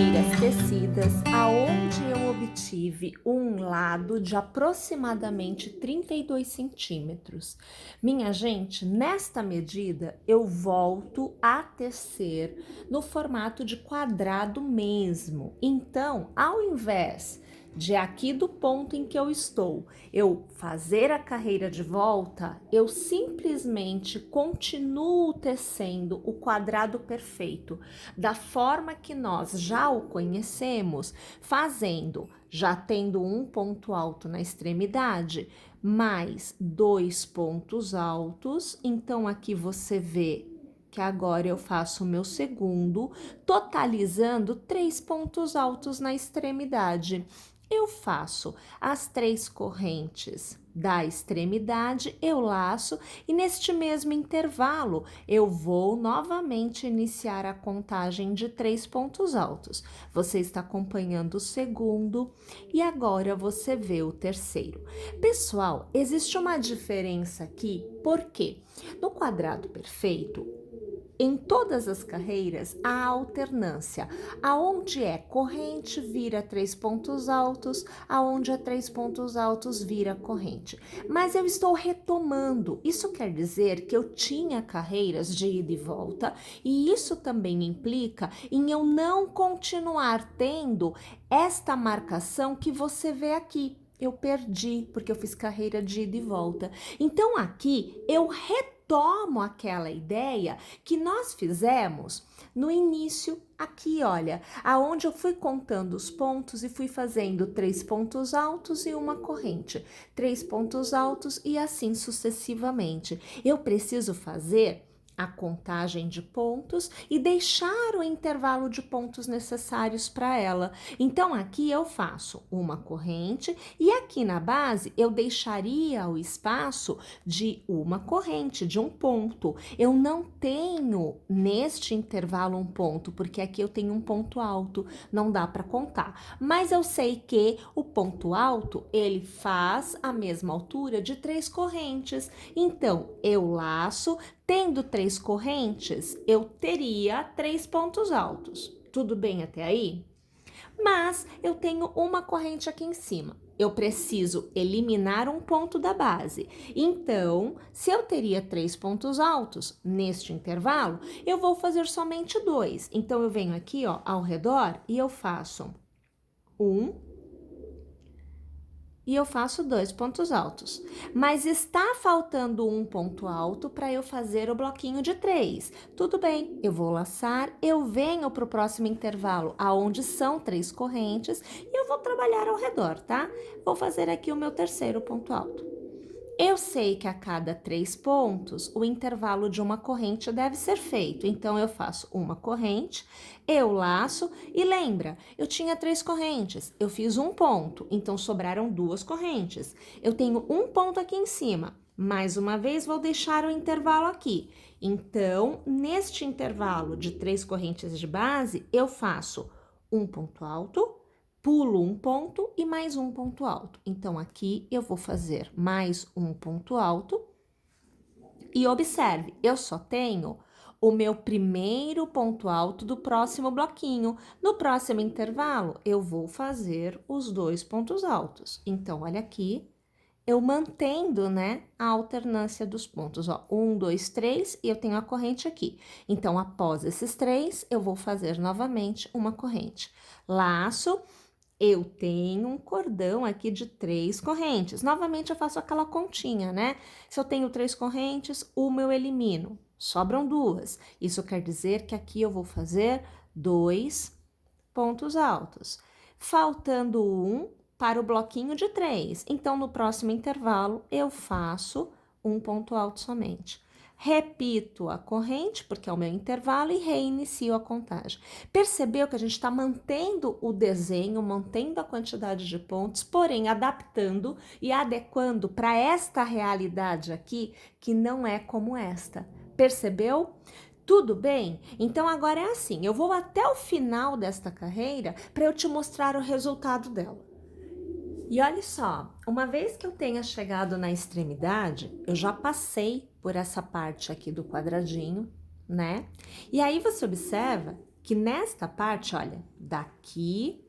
carreiras tecidas, aonde eu obtive um lado de aproximadamente 32 centímetros. Minha gente, nesta medida eu volto a tecer no formato de quadrado mesmo. Então, ao invés de aqui do ponto em que eu estou, eu fazer a carreira de volta, eu simplesmente continuo tecendo o quadrado perfeito, da forma que nós já o conhecemos, fazendo, já tendo um ponto alto na extremidade, mais 2 pontos altos. Então, aqui você vê que agora eu faço o meu segundo, totalizando 3 pontos altos na extremidade. Eu faço as 3 correntes da extremidade, eu laço e neste mesmo intervalo eu vou novamente iniciar a contagem de 3 pontos altos. Você está acompanhando o segundo e agora você vê o terceiro. Pessoal, existe uma diferença aqui, porque no quadrado perfeito, em todas as carreiras, há alternância, aonde é corrente vira 3 pontos altos, aonde é 3 pontos altos vira corrente. Mas eu estou retomando, isso quer dizer que eu tinha carreiras de ida e volta, e isso também implica em eu não continuar tendo esta marcação que você vê aqui. Eu perdi, porque eu fiz carreira de ida e volta. Então, aqui, eu retomo aquela ideia que nós fizemos no início, aqui, olha, aonde eu fui contando os pontos e fui fazendo 3 pontos altos e uma corrente, 3 pontos altos e assim sucessivamente. Eu preciso fazer a contagem de pontos e deixar o intervalo de pontos necessários para ela. Então, aqui eu faço uma corrente e aqui na base eu deixaria o espaço de uma corrente, de um ponto. Eu não tenho neste intervalo um ponto, porque aqui eu tenho um ponto alto, não dá para contar. Mas eu sei que o ponto alto, ele faz a mesma altura de 3 correntes. Então, eu laço. Tendo 3 correntes, eu teria 3 pontos altos. Tudo bem até aí? Mas eu tenho uma corrente aqui em cima. Eu preciso eliminar um ponto da base. Então, se eu teria 3 pontos altos neste intervalo, eu vou fazer somente 2. Então, eu venho aqui, ó, ao redor e eu faço 1, e eu faço 2 pontos altos. Mas está faltando um ponto alto para eu fazer o bloquinho de 3. Tudo bem, eu vou laçar, eu venho para o próximo intervalo, aonde são 3 correntes, e eu vou trabalhar ao redor, tá? Vou fazer aqui o meu terceiro ponto alto. Eu sei que a cada 3 pontos, o intervalo de uma corrente deve ser feito. Então, eu faço uma corrente, eu laço e lembra, eu tinha 3 correntes, eu fiz um ponto, então sobraram 2 correntes. Eu tenho um ponto aqui em cima, mais uma vez vou deixar o intervalo aqui. Então, neste intervalo de 3 correntes de base, eu faço um ponto alto, pulo um ponto e mais um ponto alto. Então, aqui eu vou fazer mais um ponto alto. E observe, eu só tenho o meu primeiro ponto alto do próximo bloquinho. No próximo intervalo, eu vou fazer os 2 pontos altos. Então, olha aqui, eu mantendo, né, a alternância dos pontos, ó, 1, 2, 3, e eu tenho a corrente aqui. Então, após esses 3, eu vou fazer novamente uma corrente. Laço. Eu tenho um cordão aqui de 3 correntes. Novamente, eu faço aquela continha, né? Se eu tenho 3 correntes, uma eu elimino. Sobram 2. Isso quer dizer que aqui eu vou fazer 2 pontos altos. Faltando um para o bloquinho de 3. Então, no próximo intervalo, eu faço um ponto alto somente. Repito a corrente, porque é o meu intervalo, e reinicio a contagem. Percebeu que a gente está mantendo o desenho, mantendo a quantidade de pontos, porém adaptando e adequando para esta realidade aqui, que não é como esta. Percebeu? Tudo bem? Então agora é assim, eu vou até o final desta carreira para eu te mostrar o resultado dela. E olha só, uma vez que eu tenha chegado na extremidade, eu já passei por essa parte aqui do quadradinho, né? E aí você observa que nesta parte, olha, daqui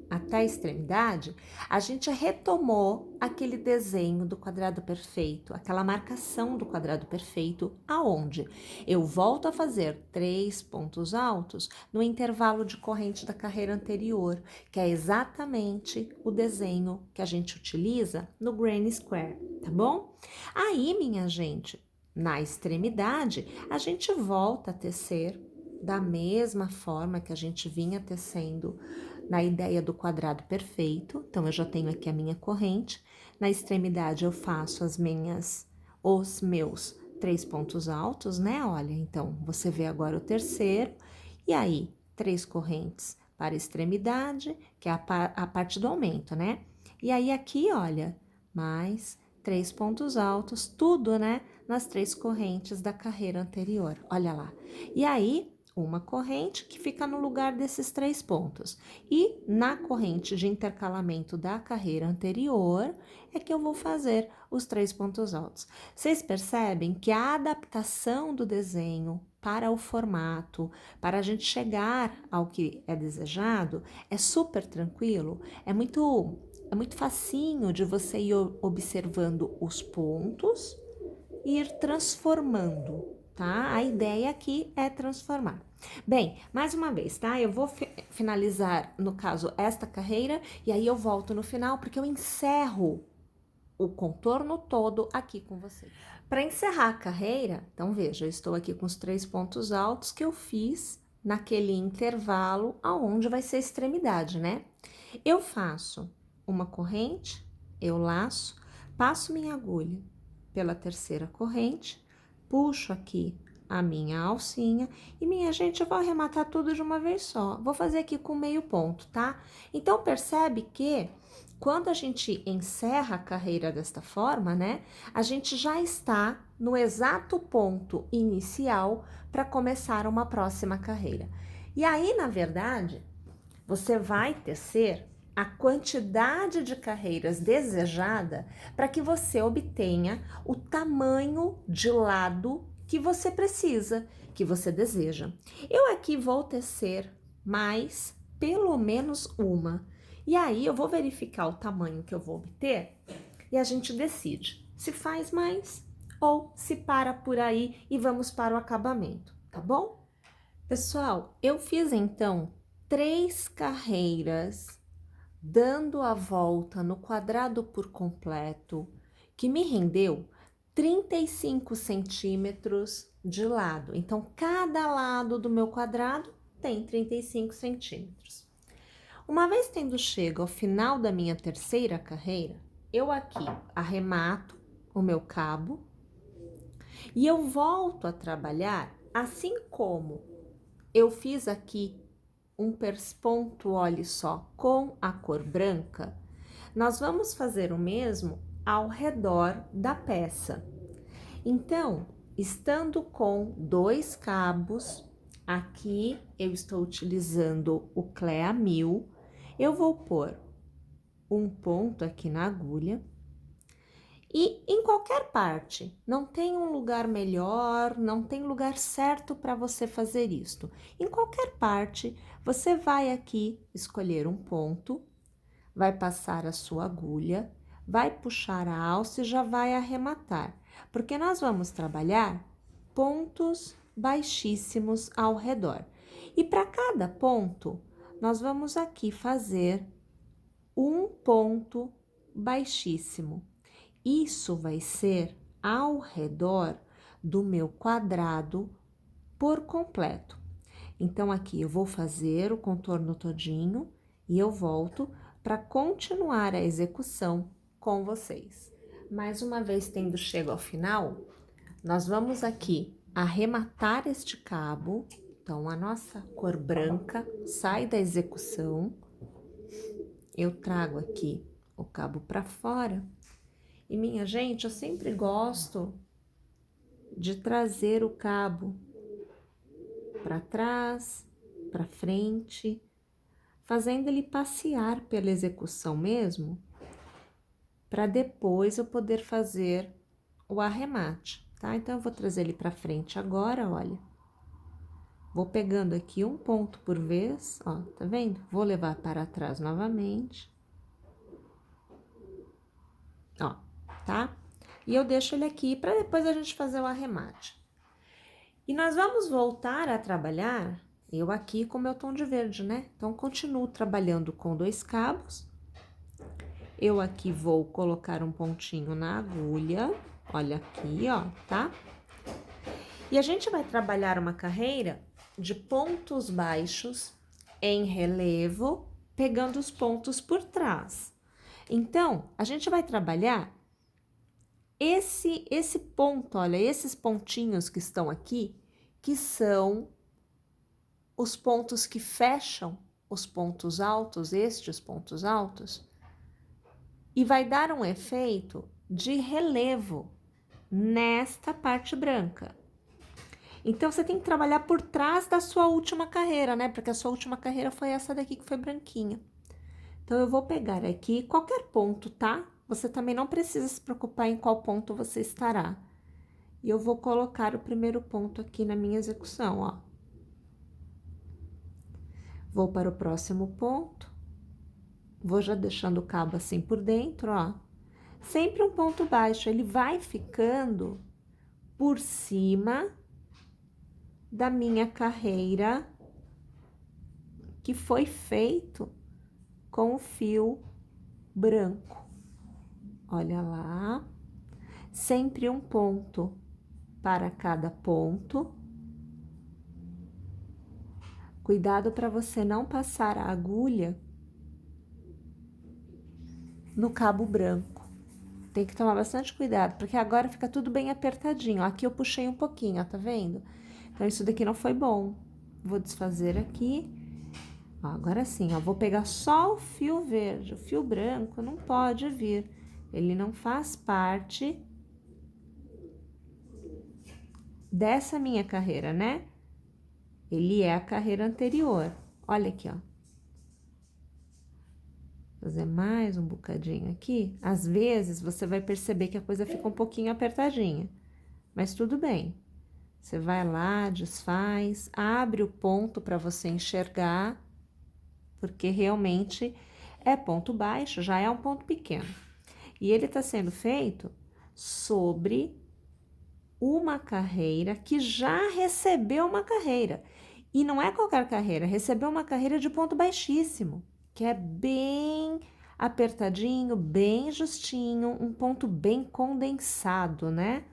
até a extremidade, a gente retomou aquele desenho do quadrado perfeito, aquela marcação do quadrado perfeito, aonde eu volto a fazer 3 pontos altos no intervalo de corrente da carreira anterior, que é exatamente o desenho que a gente utiliza no Granny Square, tá bom? Aí, minha gente, na extremidade, a gente volta a tecer da mesma forma que a gente vinha tecendo na ideia do quadrado perfeito. Então, eu já tenho aqui a minha corrente. Na extremidade, eu faço os meus 3 pontos altos, né? Olha, então, você vê agora o terceiro. E aí, 3 correntes para a extremidade, que é a parte do aumento, né? E aí, aqui, olha, mais 3 pontos altos, tudo, né? Nas 3 correntes da carreira anterior. Olha lá. E aí, uma corrente que fica no lugar desses 3 pontos. E na corrente de intercalamento da carreira anterior é que eu vou fazer os 3 pontos altos. Vocês percebem que a adaptação do desenho para o formato, para a gente chegar ao que é desejado, é super tranquilo, é muito facinho de você ir observando os pontos e ir transformando, tá? A ideia aqui é transformar. Bem, mais uma vez, tá? Eu vou finalizar, no caso, esta carreira, e aí eu volto no final, porque eu encerro o contorno todo aqui com vocês. Para encerrar a carreira, então veja, eu estou aqui com os 3 pontos altos que eu fiz naquele intervalo aonde vai ser a extremidade, né? Eu faço uma corrente, eu laço, passo minha agulha pela terceira corrente, puxo aqui a minha alcinha e, minha gente, eu vou arrematar tudo de uma vez só. Vou fazer aqui com meio ponto, tá? Então, percebe que quando a gente encerra a carreira desta forma, né, a gente já está no exato ponto inicial para começar uma próxima carreira. E aí, na verdade, você vai tecer a quantidade de carreiras desejada para que você obtenha o tamanho de lado que você precisa, que você deseja. Eu aqui vou tecer mais pelo menos uma. E aí eu vou verificar o tamanho que eu vou obter e a gente decide se faz mais ou se para por aí e vamos para o acabamento, tá bom? Pessoal, eu fiz então 3 carreiras dando a volta no quadrado por completo, que me rendeu 35 centímetros de lado. Então, cada lado do meu quadrado tem 35 centímetros. Uma vez tendo chego ao final da minha terceira carreira, eu aqui arremato o meu cabo e eu volto a trabalhar assim como eu fiz aqui um persponto, olhe só, com a cor branca. Nós vamos fazer o mesmo ao redor da peça. Então, estando com 2 cabos, aqui eu estou utilizando o Clea 1000, eu vou pôr um ponto aqui na agulha. E em qualquer parte, não tem um lugar melhor, não tem lugar certo para você fazer isto. Em qualquer parte, você vai aqui escolher um ponto, vai passar a sua agulha, vai puxar a alça e já vai arrematar, porque nós vamos trabalhar pontos baixíssimos ao redor. E para cada ponto, nós vamos aqui fazer um ponto baixíssimo. Isso vai ser ao redor do meu quadrado por completo. Então, aqui eu vou fazer o contorno todinho e eu volto para continuar a execução com vocês. Mais uma vez, tendo chego ao final, nós vamos aqui arrematar este cabo. Então, a nossa cor branca sai da execução. Eu trago aqui o cabo para fora. E, minha gente, eu sempre gosto de trazer o cabo para trás, para frente, fazendo ele passear pela execução mesmo, para depois eu poder fazer o arremate, tá? Então, eu vou trazer ele para frente agora, olha. Vou pegando aqui um ponto por vez, ó, tá vendo? Vou levar para trás novamente. Ó, tá? E eu deixo ele aqui para depois a gente fazer o arremate. E nós vamos voltar a trabalhar, eu aqui com meu tom de verde, né? Então, continuo trabalhando com 2 cabos. Eu aqui vou colocar um pontinho na agulha, olha aqui, ó, tá? E a gente vai trabalhar uma carreira de pontos baixos em relevo, pegando os pontos por trás. Então, a gente vai trabalhar esse ponto, olha, esses pontinhos que estão aqui, que são os pontos que fecham os pontos altos, estes pontos altos, e vai dar um efeito de relevo nesta parte branca. Então, você tem que trabalhar por trás da sua última carreira, né? Porque a sua última carreira foi essa daqui que foi branquinha. Então, eu vou pegar aqui qualquer ponto, tá? Você também não precisa se preocupar em qual ponto você estará. E eu vou colocar o primeiro ponto aqui na minha execução, ó. Vou para o próximo ponto. Vou já deixando o cabo assim por dentro, ó. Sempre um ponto baixo, ele vai ficando por cima da minha carreira que foi feito com o fio branco. Olha lá, sempre um ponto para cada ponto. Cuidado para você não passar a agulha no cabo branco. Tem que tomar bastante cuidado, porque agora fica tudo bem apertadinho. Aqui eu puxei um pouquinho, ó, tá vendo? Então, isso daqui não foi bom. Vou desfazer aqui. Ó, agora sim, ó, vou pegar só o fio verde. O fio branco não pode vir. Ele não faz parte dessa minha carreira, né? Ele é a carreira anterior. Olha aqui, ó. Vou fazer mais um bocadinho aqui. Às vezes, você vai perceber que a coisa fica um pouquinho apertadinha. Mas tudo bem. Você vai lá, desfaz, abre o ponto para você enxergar, porque realmente é ponto baixo, já é um ponto pequeno. E ele está sendo feito sobre uma carreira que já recebeu uma carreira. E não é qualquer carreira, recebeu uma carreira de ponto baixíssimo, que é bem apertadinho, bem justinho, um ponto bem condensado, né?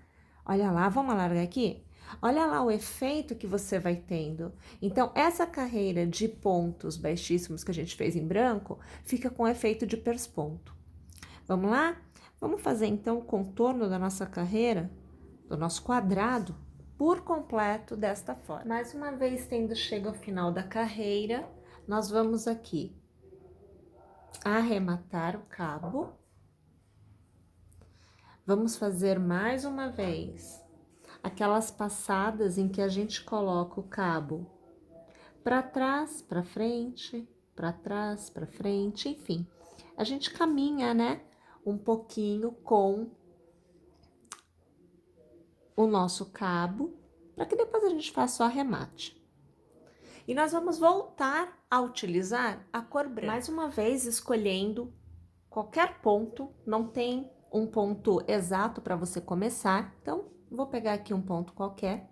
Olha lá, vamos alargar aqui? Olha lá o efeito que você vai tendo. Então, essa carreira de pontos baixíssimos que a gente fez em branco, fica com efeito de persponto. Vamos lá? Vamos fazer, então, o contorno da nossa carreira, do nosso quadrado, por completo desta forma. Mais uma vez, tendo chegado ao final da carreira, nós vamos aqui arrematar o cabo. Vamos fazer mais uma vez aquelas passadas em que a gente coloca o cabo para trás, para frente, para trás, para frente, enfim. A gente caminha, né, um pouquinho com o nosso cabo, para que depois a gente faça o arremate. E nós vamos voltar a utilizar a cor branca. Mais uma vez, escolhendo qualquer ponto, não tem um ponto exato para você começar, então vou pegar aqui um ponto qualquer,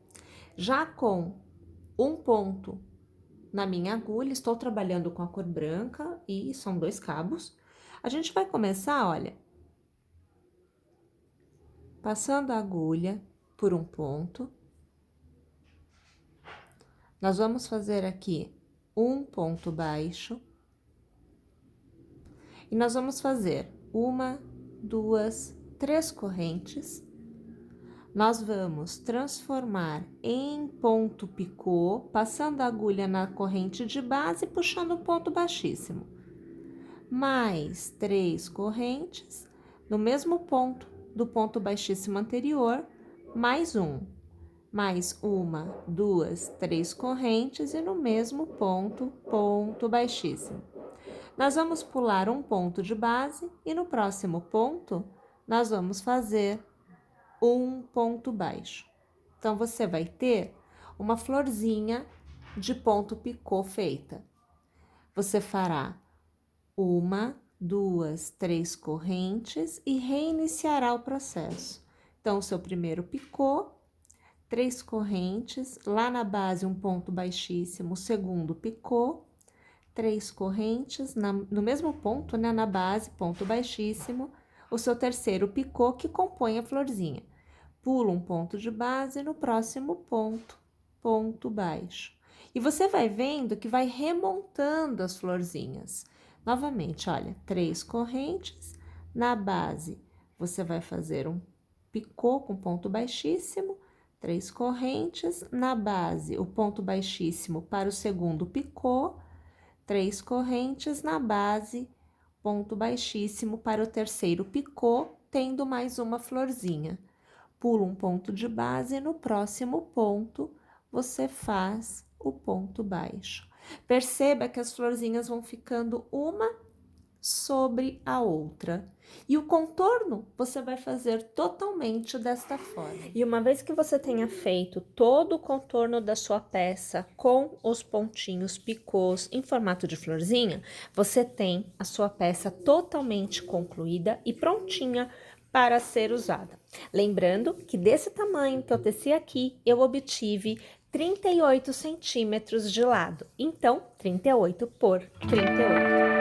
já com um ponto na minha agulha, estou trabalhando com a cor branca e são 2 cabos. A gente vai começar, olha, passando a agulha por um ponto. Nós vamos fazer aqui um ponto baixo. E nós vamos fazer 1, 2, 3 correntes. Nós vamos transformar em ponto picô, passando a agulha na corrente de base e puxando um ponto baixíssimo. Mais 3 correntes no mesmo ponto do ponto baixíssimo anterior, mais mais 1, 2, 3 correntes e no mesmo ponto, ponto baixíssimo. Nós vamos pular um ponto de base e no próximo ponto nós vamos fazer um ponto baixo. Então, você vai ter uma florzinha de ponto picô feita. Você fará 1, 2, 3 correntes e reiniciará o processo. Então, o seu primeiro picô, 3 correntes, lá na base um ponto baixíssimo, o segundo picô, 3 correntes, no mesmo ponto, né, na base, ponto baixíssimo, o seu terceiro picô que compõe a florzinha. Pula um ponto de base no próximo ponto, ponto baixo. E você vai vendo que vai remontando as florzinhas. Novamente, olha, 3 correntes, na base você vai fazer um picô com ponto baixíssimo, 3 correntes, na base o ponto baixíssimo para o segundo picô, 3 correntes, na base ponto baixíssimo para o terceiro picô, tendo mais uma florzinha. Pula um ponto de base e no próximo ponto você faz o ponto baixo. Perceba que as florzinhas vão ficando uma sobre a outra. E o contorno você vai fazer totalmente desta forma. E uma vez que você tenha feito todo o contorno da sua peça com os pontinhos picôs em formato de florzinha, você tem a sua peça totalmente concluída e prontinha para ser usada. Lembrando que desse tamanho que eu teci aqui, eu obtive 38 centímetros de lado. Então, 38 por 38.